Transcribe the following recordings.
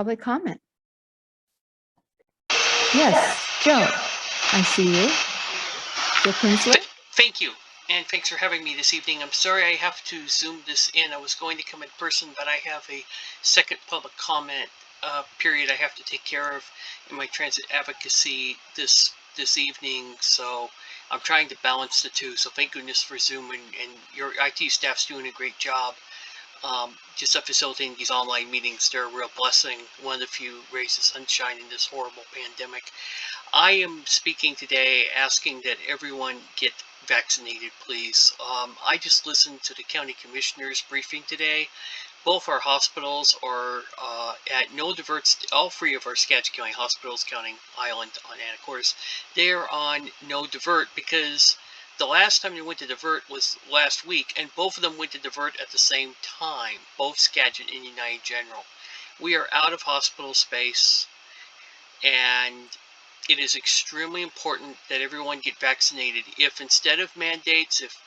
Public comment. Yes, Joe, I see you. Joe Kinsler. Thank you, and thanks for having me this evening. I'm sorry I have to Zoom this in. I was going to come in person, but I have a second public comment period I have to take care of in my transit advocacy this evening, so I'm trying to balance the two. So thank goodness for Zoom, and your IT staff's doing a great job. Just facilitating these online meetings. They're a real blessing. One of the few rays of sunshine in this horrible pandemic. I am speaking today asking that everyone get vaccinated, please. I just listened to the county commissioner's briefing today. Both our hospitals are at no diverts. All three of our Skagit County hospitals, counting Island and Anacortes, they're on no divert because the last time they went to divert was last week, and both of them went to divert at the same time, both Skagit and United General. We are out of hospital space, and it is extremely important that everyone get vaccinated. If instead of mandates, if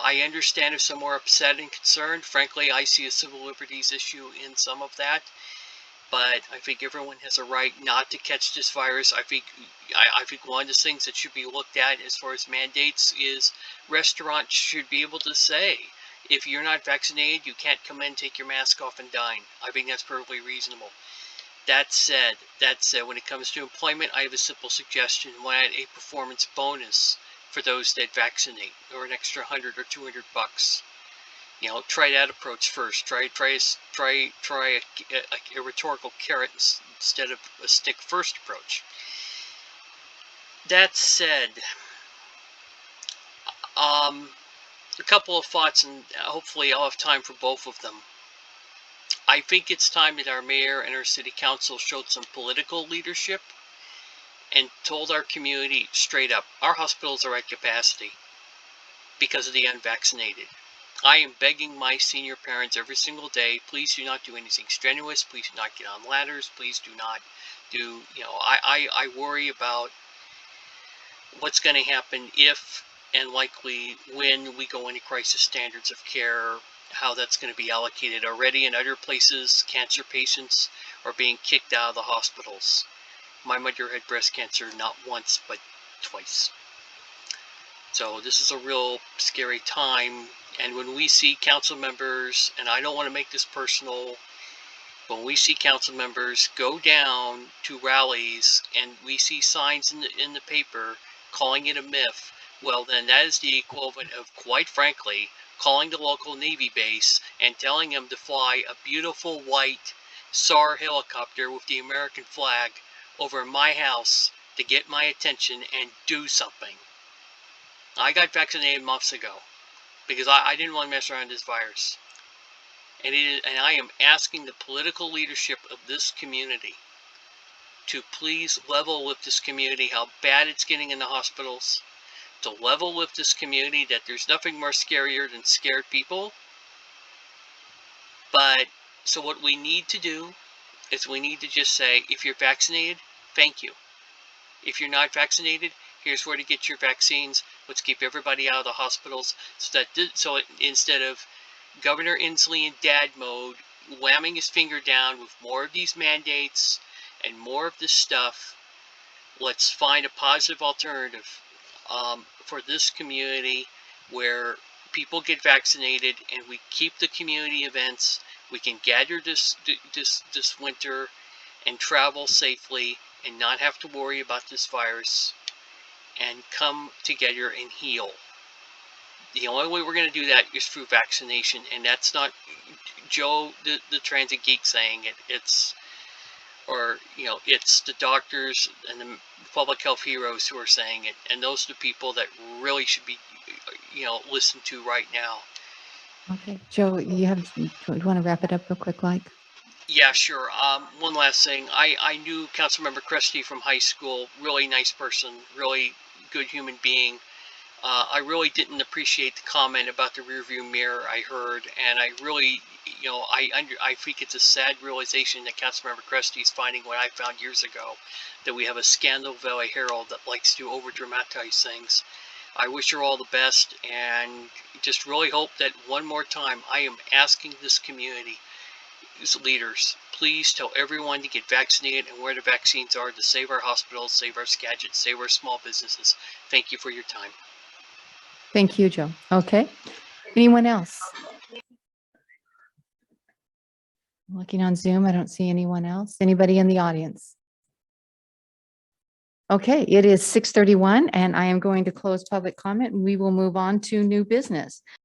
I understand if some are upset and concerned. Frankly, I see a civil liberties issue in some of that, but I think everyone has a right not to catch this virus. I think one of the things that should be looked at as far as mandates is restaurants should be able to say, if you're not vaccinated, you can't come in, take your mask off, and dine. I think that's perfectly reasonable. That said, when it comes to employment, I have a simple suggestion. Why not a performance bonus for those that vaccinate, or an extra 100 or 200 bucks? Try that approach first. Try a rhetorical carrot instead of a stick first approach. That said, a couple of thoughts, and hopefully I'll have time for both of them. I think it's time that our mayor and our city council showed some political leadership and told our community straight up, our hospitals are at capacity because of the unvaccinated. I am begging my senior parents every single day, please do not do anything strenuous, please do not get on ladders, please do not do, I worry about what's going to happen if and likely when we go into crisis standards of care, how that's going to be allocated. Already in other places, cancer patients are being kicked out of the hospitals. My mother had breast cancer not once, but twice. So this is a real scary time. And when we see council members, and I don't want to make this personal, when we see council members go down to rallies and we see signs in the paper calling it a myth, well, then that is the equivalent of, quite frankly, calling the local Navy base and telling them to fly a beautiful white SAR helicopter with the American flag over my house to get my attention and do something. I got vaccinated months ago because I didn't want to mess around with this virus. And I am asking the political leadership of this community to please level with this community how bad it's getting in the hospitals, to level with this community that there's nothing more scarier than scared people. But so what we need to do is we need to just say, if you're vaccinated, thank you. If you're not vaccinated, here's where to get your vaccines. Let's keep everybody out of the hospitals so instead of Governor Inslee in dad mode, whamming his finger down with more of these mandates and more of this stuff, let's find a positive alternative for this community where people get vaccinated and we keep the community events. We can gather this winter and travel safely and not have to worry about this virus and come together and heal. The only way we're going to do that is through vaccination, and that's not Joe, the transit geek, saying it. It's the doctors and the public health heroes who are saying it, and those are the people that really should be, listened to right now. Okay, Joe, do you want to wrap it up real quick, like? Yeah, sure. One last thing. I knew Councilmember Cresty from high school. Really nice person. Really good human being. I really didn't appreciate the comment about the rearview mirror I heard, and I really, I think it's a sad realization that Councilmember Cresty is finding what I found years ago, that we have a Scandal Valley Herald that likes to over-dramatize things. I wish her all the best, and just really hope that one more time I am asking this community, these leaders, please tell everyone to get vaccinated and where the vaccines are to save our hospitals, save our Skagit, save our small businesses. Thank you for your time. Thank you, Joe. Okay. Anyone else? Looking on Zoom, I don't see anyone else. Anybody in the audience? Okay, it is 6:31 and I am going to close public comment and we will move on to new business.